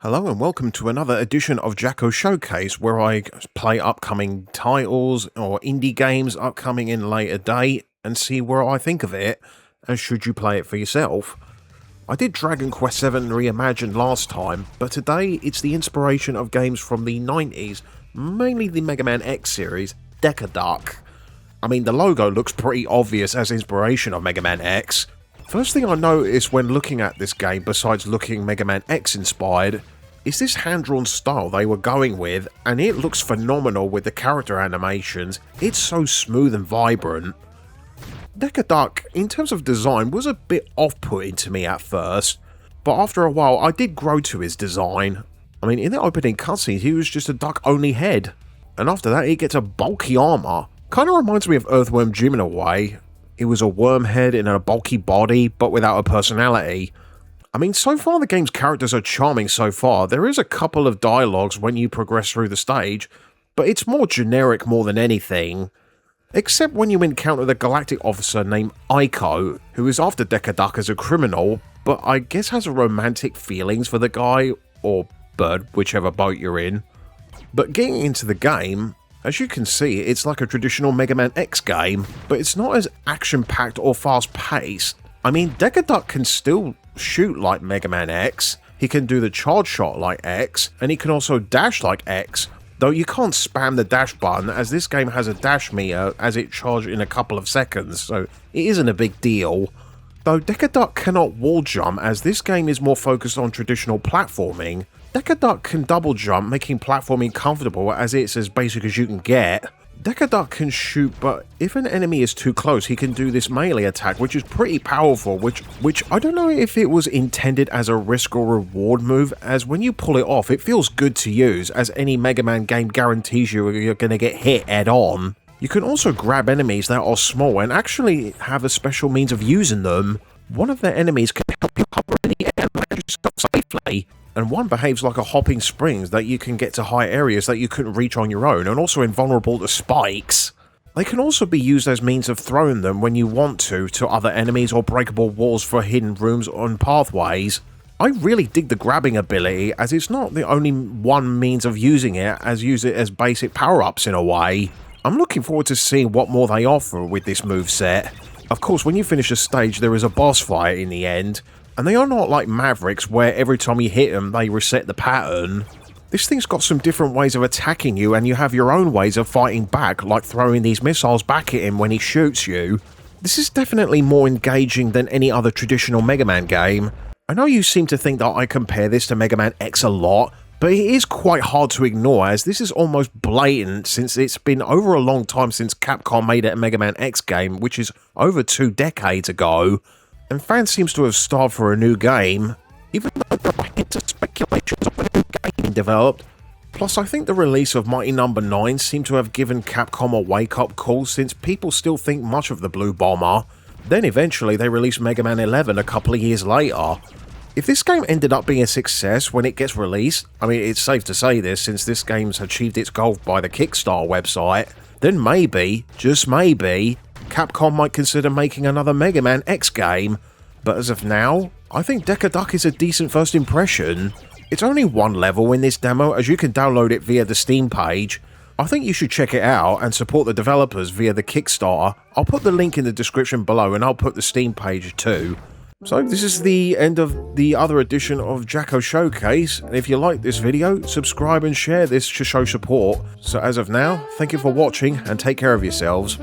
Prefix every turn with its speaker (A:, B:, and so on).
A: Hello and welcome to another edition of Jacko Showcase, where I play upcoming titles or indie games upcoming in a later date and see where I think of it, and should you play it for yourself. I did Dragon Quest VII Reimagined last time, but today it's the inspiration of games from the 90s, mainly the Mega Man X series, DekaDuck. I mean, the logo looks pretty obvious as inspiration of Mega Man X. First thing I noticed when looking at this game, besides looking Mega Man X inspired, is this hand-drawn style they were going with, and it looks phenomenal with the character animations. It's so smooth and vibrant. DekaDuck, in terms of design, was a bit off-putting to me at first, but after a while I did grow to his design. I mean, in the opening cutscenes he was just a duck-only head, and after that he gets a bulky armour. Kinda reminds me of Earthworm Jim in a way. He was a worm head in a bulky body, but without a personality. I mean, so far the game's characters are charming so far. There is a couple of dialogues when you progress through the stage, but it's more generic more than anything. Except when you encounter the galactic officer named Jacko, who is after DekaDuck as a criminal, but I guess has romantic feelings for the guy, or bird, whichever boat you're in. But getting into the game, as you can see, it's like a traditional Mega Man X game, but it's not as action-packed or fast-paced. I mean, DekaDuck can still shoot like Mega Man X, he can do the charge shot like X, and he can also dash like X, though you can't spam the dash button as this game has a dash meter as it charges in a couple of seconds, so it isn't a big deal. Though DekaDuck cannot wall jump as this game is more focused on traditional platforming, DekaDuck can double jump, making platforming comfortable as it's as basic as you can get. DekaDuck can shoot, but if an enemy is too close, he can do this melee attack, which is pretty powerful, which I don't know if it was intended as a risk or reward move, as when you pull it off, it feels good to use, as any Mega Man game guarantees you're gonna get hit head on. You can also grab enemies that are small and actually have a special means of using them. One of their enemies can help you hover in the air and land yourself safely, and one behaves like a hopping springs that you can get to high areas that you couldn't reach on your own, and also invulnerable to spikes. They can also be used as means of throwing them when you want to other enemies or breakable walls for hidden rooms and pathways. I really dig the grabbing ability, as it's not the only one means of using it, as use it as basic power-ups in a way. I'm looking forward to seeing what more they offer with this moveset. Of course, when you finish a stage there is a boss fight in the end, and they are not like Mavericks where every time you hit them they reset the pattern. This thing's got some different ways of attacking you, and you have your own ways of fighting back, like throwing these missiles back at him when he shoots you. This is definitely more engaging than any other traditional Mega Man game. I know you seem to think that I compare this to Mega Man X a lot, but it is quite hard to ignore, as this is almost blatant since it's been over a long time since Capcom made a Mega Man X game, which is over 2 decades ago, and fans seem to have starved for a new game, even though there are hints of speculations of a new game being developed. Plus, I think the release of Mighty No. 9 seemed to have given Capcom a wake-up call, since people still think much of the Blue Bomber. Then eventually they released Mega Man 11 a couple of years later. If this game ended up being a success when it gets released, I mean, it's safe to say this since this game's achieved its goal by the Kickstarter website, then maybe, just maybe, Capcom might consider making another Mega Man X game. But as of now, I think DekaDuck is a decent first impression. It's only one level in this demo, as you can download it via the Steam page. I think you should check it out and support the developers via the Kickstarter. I'll put the link in the description below, and I'll put the Steam page too. So this is the end of the other edition of Jacko Showcase, and if you like this video, subscribe and share this to show support. So as of now, thank you for watching and take care of yourselves.